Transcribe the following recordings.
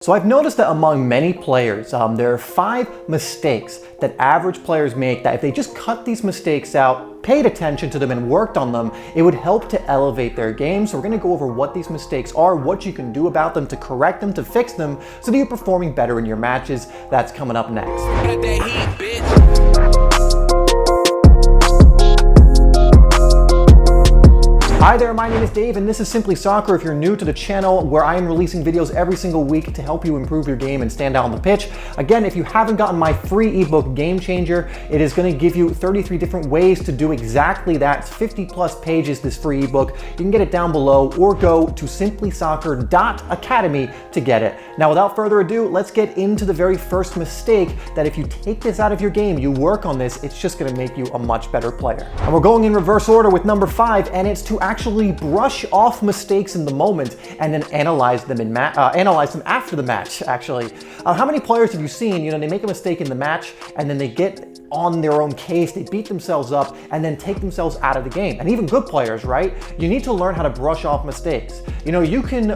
So I've noticed that among many players, there are 5 mistakes that average players make that if they just cut these mistakes out, paid attention to them and worked on them, it would help to elevate their game. So we're gonna go over what these mistakes are, what you can do about them to correct them, to fix them, so that you're performing better in your matches. That's coming up next. Hi there, my name is Dave and this is Simplysoccer. If you're new to the channel, where I am releasing videos every single week to help you improve your game and stand out on the pitch. Again, if you haven't gotten my free ebook Game Changer, it is going to give you 33 different ways to do exactly that. It's 50 plus pages, this free ebook. You can get it down below or go to simplysoccer.academy to get it. Now, without further ado, let's get into the very first mistake that if you take this out of your game, you work on this, it's just going to make you a much better player. And we're going in reverse order with number 5, and it's to actually brush off mistakes in the moment and then analyze them after the match. Actually, how many players have you seen? They make a mistake in the match and then they get on their own case, they beat themselves up and then take themselves out of the game. And even good players, right? You need to learn how to brush off mistakes. You can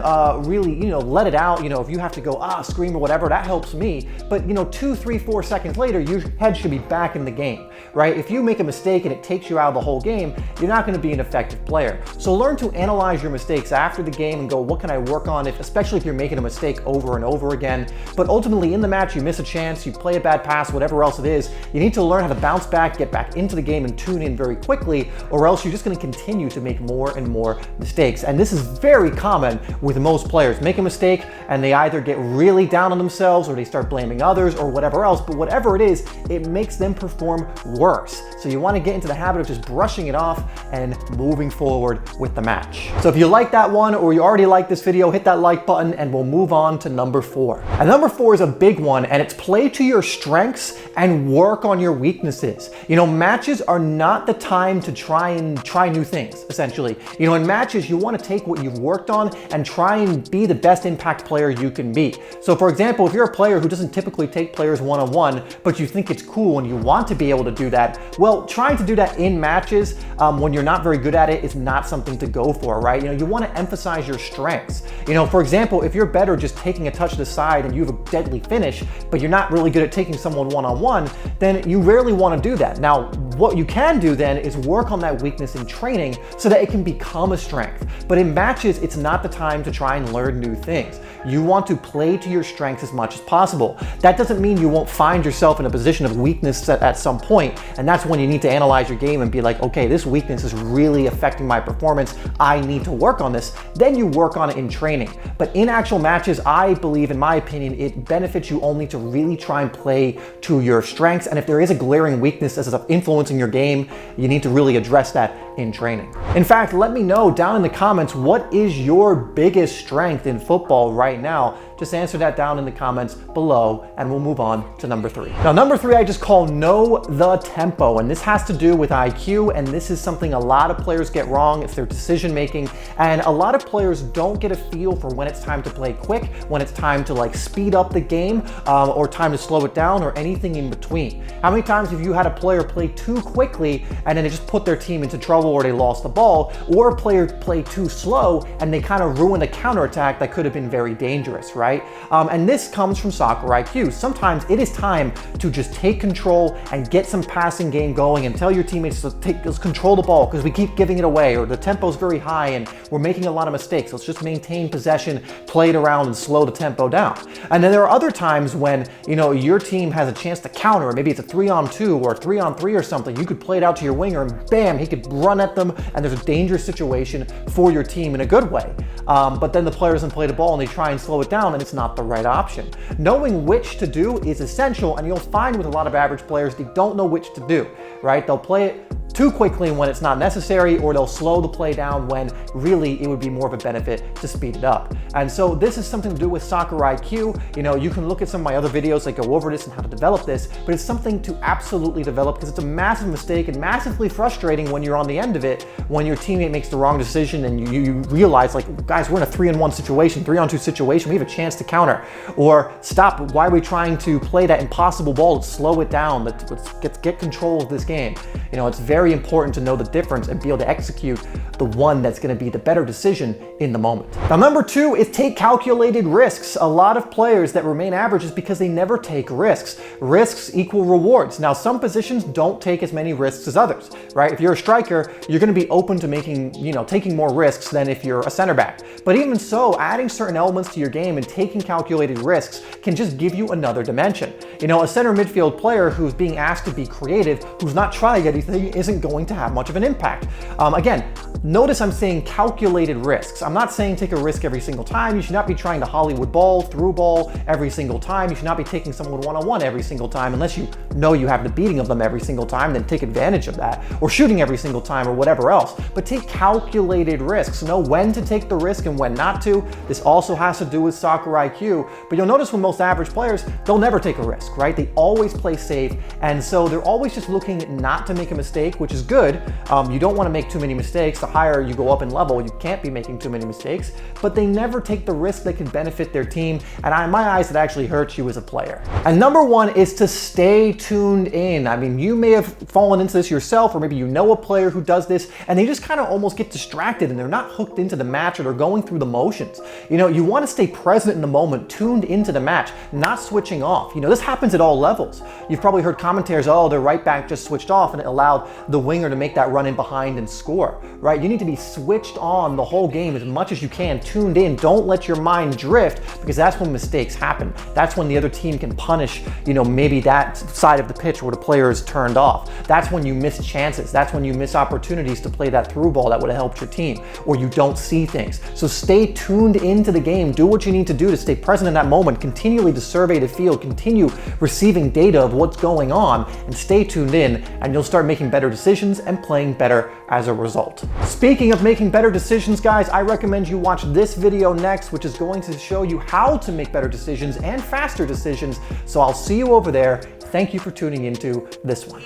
really, let it out. If you have to go, scream or whatever, that helps me. But 2, 3, 4 seconds later, your head should be back in the game, right? If you make a mistake and it takes you out of the whole game, you're not going to be an effective player. So learn to analyze your mistakes after the game and go, what can I work on, especially if you're making a mistake over and over again. But ultimately in the match, you miss a chance, you play a bad pass, whatever else it is, you need to learn how to bounce back, get back into the game and tune in very quickly, or else you're just going to continue to make more and more mistakes. And this is very common with most players. Make a mistake and they either get really down on themselves or they start blaming others or whatever else, but whatever it is, it makes them perform worse. So you want to get into the habit of just brushing it off and moving forward with the match. So if you like that one or you already like this video, hit that like button and we'll move on to number 4. And number 4 is a big one, and it's play to your strengths and work on your weaknesses. Matches are not the time to try new things, essentially. In matches, you want to take what you've worked on and try and be the best impact player you can be. So for example, if you're a player who doesn't typically take players one-on-one, but you think it's cool and you want to be able to do that, well, trying to do that in matches when you're not very good at it is not something to go for, right? You want to emphasize your strengths. For example, if you're better just taking a touch to the side and you have a deadly finish, but you're not really good at taking someone one-on-one, then you rarely want to do that. Now, what you can do then is work on that weakness in training so that it can become a strength. But in matches, it's not the time to try and learn new things. You want to play to your strengths as much as possible. That doesn't mean you won't find yourself in a position of weakness at some point, and that's when you need to analyze your game and be like, okay, this weakness is really affecting my performance. I need to work on this. Then you work on it in training. But in actual matches, I believe, in my opinion, it benefits you only to really try and play to your strengths. And if there is a glaring weakness that's influencing your game, you need to really address that in training. In fact, let me know down in the comments, what is your biggest strength in football right now? Just answer that down in the comments below and we'll move on to number 3. Now, number 3, I just call know the tempo, and this has to do with IQ, and this is something a lot of players get wrong. It's their decision making, and a lot of players don't get a feel for when it's time to play quick, when it's time to speed up the game, or time to slow it down, or anything in between. How many times have you had a player play too quickly and then it just put their team into trouble, or they lost the ball, or a player play too slow and they kind of ruined a counterattack that could have been very dangerous, right? And this comes from soccer IQ. Sometimes it is time to just take control and get some passing game going and tell your teammates to let's control the ball because we keep giving it away, or the tempo is very high and we're making a lot of mistakes. Let's just maintain possession, play it around and slow the tempo down. And then there are other times when, your team has a chance to counter, or maybe it's a 3-on-2 or a 3-on-3 or something. You could play it out to your winger and bam, he could run at them and there's a dangerous situation for your team in a good way. But then the player doesn't play the ball and they try and slow it down and it's not the right option. Knowing which to do is essential, and you'll find with a lot of average players, they don't know which to do, right? They'll play it too quickly when it's not necessary, or they'll slow the play down when really it would be more of a benefit to speed it up. And so this is something to do with soccer IQ. You can look at some of my other videos that go over this and how to develop this, but it's something to absolutely develop because it's a massive mistake and massively frustrating when you're on the end of it, when your teammate makes the wrong decision and you realize, guys, we're in a 3-on-1 situation, 3-on-2 situation, we have a chance to counter, or stop, why are we trying to play that impossible ball? Let's slow it down, let's get control of this game. It's very very important to know the difference and be able to execute the one that's going to be the better decision in the moment. Now, number 2 is take calculated risks. A lot of players that remain average is because they never take risks. Risks equal rewards. Now, some positions don't take as many risks as others, right? If you're a striker, you're going to be open to taking more risks than if you're a center back. But even so, adding certain elements to your game and taking calculated risks can just give you another dimension. A center midfield player who's being asked to be creative, who's not trying anything, isn't going to have much of an impact. Again, notice I'm saying calculated risks. I'm not saying take a risk every single time. You should not be trying to Hollywood ball, through ball every single time. You should not be taking someone one-on-one every single time unless you know you have the beating of them every single time, then take advantage of that, or shooting every single time or whatever else. But take calculated risks. Know when to take the risk and when not to. This also has to do with soccer IQ, but you'll notice with most average players, they'll never take a risk, right? They always play safe, and so they're always just looking not to make a mistake, which is good. You don't want to make too many mistakes. The higher you go up in level, you can't be making too many mistakes, but they never take the risk that can benefit their team, and in my eyes, it actually hurts you as a player. And number 1 is to stay tuned in. I mean, you may have fallen into this yourself, or maybe you know a player who does this, and they just kind of almost get distracted and they're not hooked into the match, or they're going through the motions. You want to stay present in the moment, tuned into the match, not switching off. This happens at all levels. You've probably heard commentators, oh, their right back just switched off and it allowed the winger to make that run in behind and score, right? You need to be switched on the whole game as much as you can, tuned in. Don't let your mind drift, because that's when mistakes happen. That's when the other team can punish, maybe that side of the pitch where the player is turned off. That's when you miss chances. That's when you miss opportunities to play that through ball that would have helped your team, or you don't see things. So stay tuned into the game. Do what you need to do to stay present in that moment, continually to survey the field, continue receiving data of what's going on, and stay tuned in, and you'll start making better decisions and playing better as a result. Speaking of making better decisions, guys, I recommend you watch this video next, which is going to show you how to make better decisions and faster decisions. So I'll see you over there. Thank you for tuning into this one.